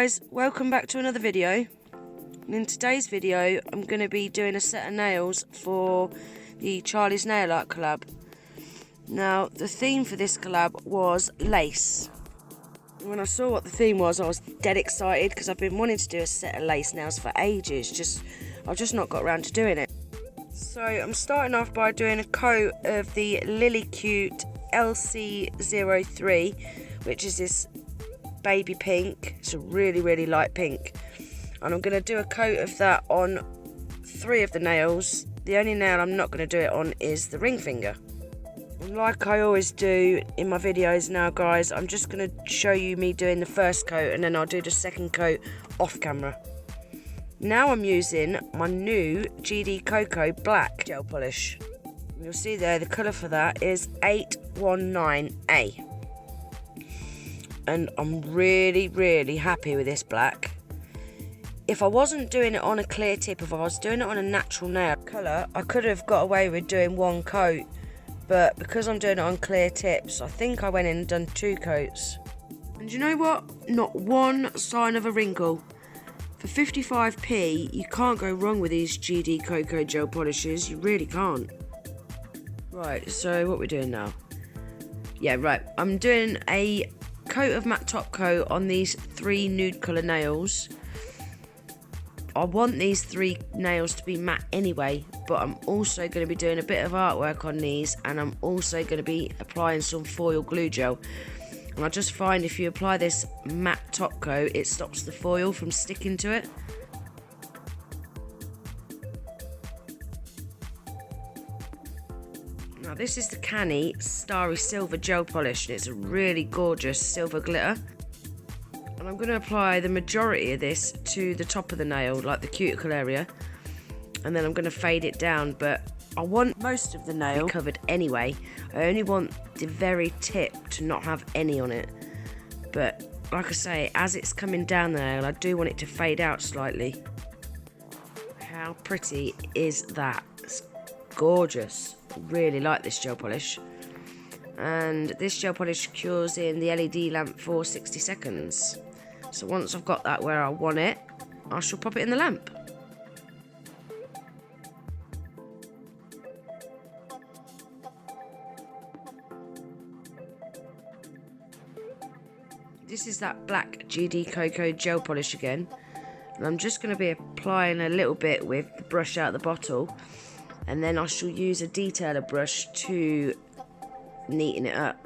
guys, welcome back to another video. And in today's video I'm going to be doing a set of nails for the Charlies Nail Art Collab. Now the theme for this collab was lace. When I saw what the theme was, I was dead excited because I've been wanting to do a set of lace nails for ages. I've just not got around to doing it. So I'm starting off by doing a coat of the Lilycute LC03, which is this baby pink. It's a really light pink, and I'm going to do a coat of that on 3 of the nails. The only nail I'm not going to do it on is the ring finger. And like I always do in my videos now, guys, I'm just going to show you me doing the first coat, and then I'll do the second coat off camera. Now I'm using my new GDCOCO black gel polish. You'll see there the colour for that is 819A. And I'm really happy with this black. If I wasn't doing it on a clear tip, if I was doing it on a natural nail colour, I could have got away with doing 1 coat. But because I'm doing it on clear tips, I think I went in and done 2 coats. And you know what? Not one sign of a wrinkle. For 55p, you can't go wrong with these GDCOCO gel polishes. You really can't. Right, so what we're doing now? Yeah, right. I'm doing a coat of matte top coat on these 3 nude colour nails. I want these 3 nails to be matte anyway, but I'm also going to be doing a bit of artwork on these, and I'm also going to be applying some foil glue gel. And I just find if you apply this matte top coat, it stops the foil from sticking to it. Now this is the Canny Starry Silver Gel Polish, and it's a really gorgeous silver glitter. And I'm going to apply the majority of this to the top of the nail, like the cuticle area. And then I'm going to fade it down, but I want most of the nail covered anyway. I only want the very tip to not have any on it. But like I say, as it's coming down the nail, I do want it to fade out slightly. How pretty is that? It's gorgeous. I really like this gel polish. And this gel polish cures in the LED lamp for 60 seconds. So once I've got that where I want it, I shall pop it in the lamp. This is that black GDCOCO gel polish again, and I'm just going to be applying a little bit with the brush out of the bottle, and then I shall use a detailer brush to neaten it up.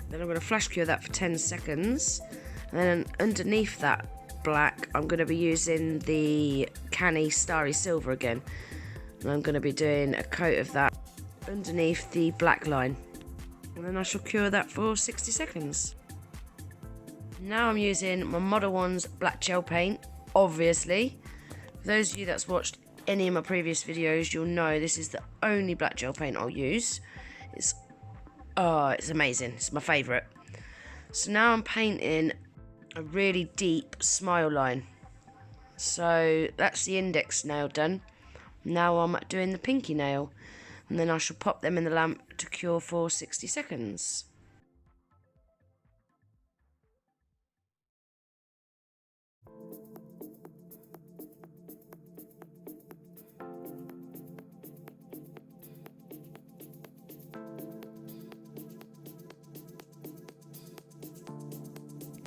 Then I'm going to flash cure that for 10 seconds. And then underneath that black, I'm going to be using the Canny Starry Silver again. And I'm going to be doing a coat of that underneath the black line. And then I shall cure that for 60 seconds. Now I'm using my Modelones black gel paint, obviously. For those of you that's watched any of my previous videos, you'll know this is the only black gel paint I'll use. It's amazing. It's my favourite. So now I'm painting a really deep smile line. So that's the index nail done. Now I'm doing the pinky nail, and then I shall pop them in the lamp to cure for 60 seconds.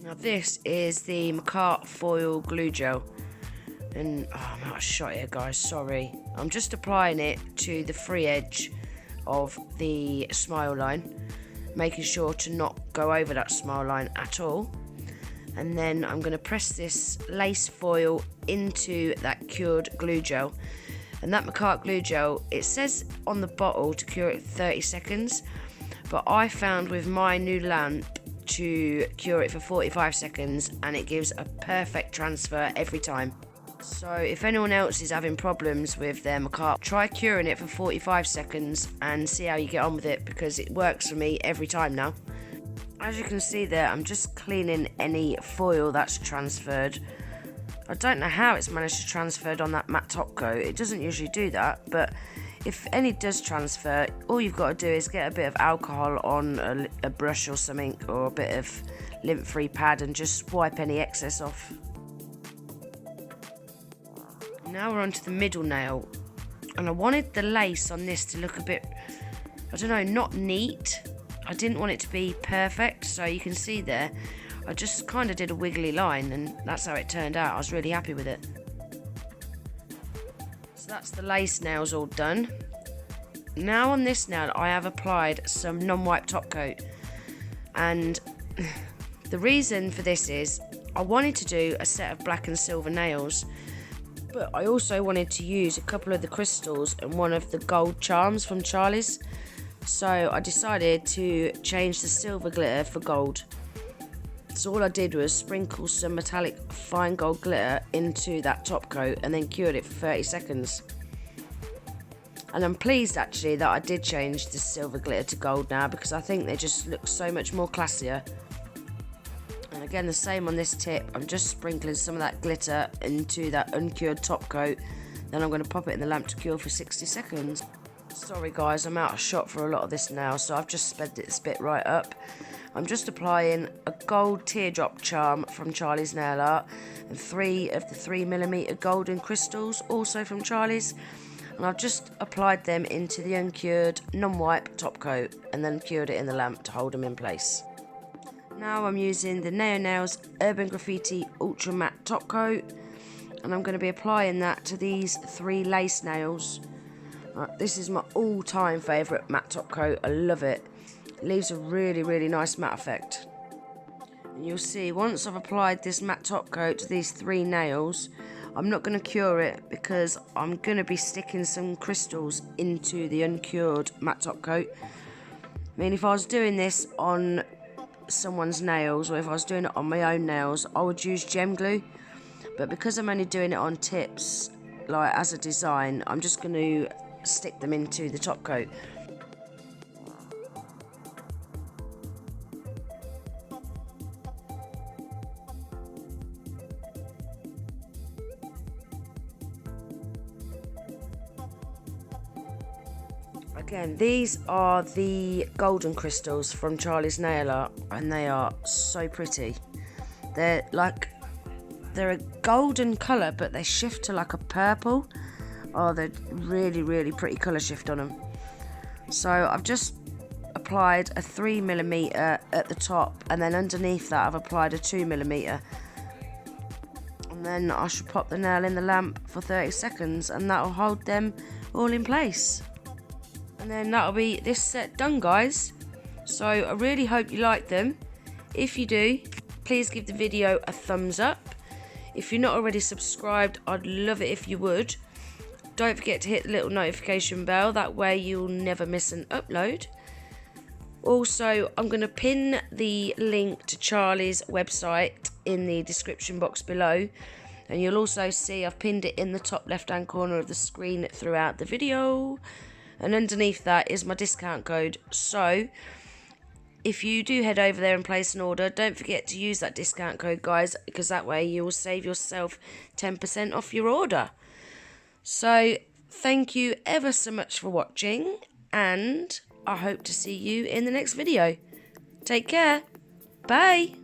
Now this is the Makartt foil glue gel, and I'm out of shot here guys, sorry. I'm just applying it to the free edge of the Smileline, making sure to not go over that Smileline at all. And then I'm going to press this lace foil into that cured glue gel. And that Makartt glue gel, it says on the bottle to cure it 30 seconds, but I found with my new lamp to cure it for 45 seconds, and it gives a perfect transfer every time. So if anyone else is having problems with their Makartt, try curing it for 45 seconds and see how you get on with it, because it works for me every time now. As you can see there, I'm just cleaning any foil that's transferred. I don't know how it's managed to transfer on that matte top coat. It doesn't usually do that, but if any does transfer, all you've got to do is get a bit of alcohol on a brush or something, or a bit of lint-free pad, and just wipe any excess off. Now we're on to the middle nail, and I wanted the lace on this to look a bit, I don't know, not neat. I didn't want it to be perfect, so you can see there, I just kind of did a wiggly line, and that's how it turned out. I was really happy with it. So that's the lace nails all done. Now on this nail, I have applied some non-wipe top coat, and the reason for this is I wanted to do a set of black and silver nails, but I also wanted to use a couple of the crystals and one of the gold charms from Charlies. So I decided to change the silver glitter for gold. So all I did was sprinkle some metallic fine gold glitter into that top coat and then cured it for 30 seconds. And I'm pleased actually that I did change the silver glitter to gold now, because I think they just look so much more classier. And again, the same on this tip, I'm just sprinkling some of that glitter into that uncured top coat. Then I'm going to pop it in the lamp to cure for 60 seconds. Sorry guys, I'm out of shot for a lot of this now, so I've just sped this bit right up. I'm just applying a gold teardrop charm from Charlies Nail Art, and 3 of the 3mm golden crystals, also from Charlies. And I've just applied them into the uncured non-wipe top coat, and then cured it in the lamp to hold them in place. Now I'm using the Naio Nails Urban Graffiti Ultra Matte top coat, and I'm going to be applying that to these 3 lace nails. This is my all-time favourite matte top coat. I love it. It leaves a really, really nice matte effect. And you'll see, once I've applied this matte top coat to these 3 nails, I'm not going to cure it, because I'm going to be sticking some crystals into the uncured matte top coat. I mean, if I was doing this on someone's nails, or if I was doing it on my own nails, I would use gem glue. But because I'm only doing it on tips, like as a design, I'm just going to stick them into the top coat. Again, these are the golden crystals from Charlies Nail Art, and they are so pretty. They're a golden colour, but they shift to like a purple. Oh, they're really, really pretty colour shift on them. So I've just applied a 3mm at the top, and then underneath that I've applied a 2mm. And then I should pop the nail in the lamp for 30 seconds, and that'll hold them all in place. And then that'll be this set done, guys. So I really hope you like them. If you do, please give the video a thumbs up. If you're not already subscribed, I'd love it if you would. Don't forget to hit the little notification bell, that way you'll never miss an upload. Also, I'm going to pin the link to Charlie's website in the description box below, and you'll also see I've pinned it in the top left hand corner of the screen throughout the video, and underneath that is my discount code. So if you do head over there and place an order, don't forget to use that discount code, guys, because that way you will save yourself 10% off your order. So thank you ever so much for watching, and I hope to see you in the next video. Take care. Bye.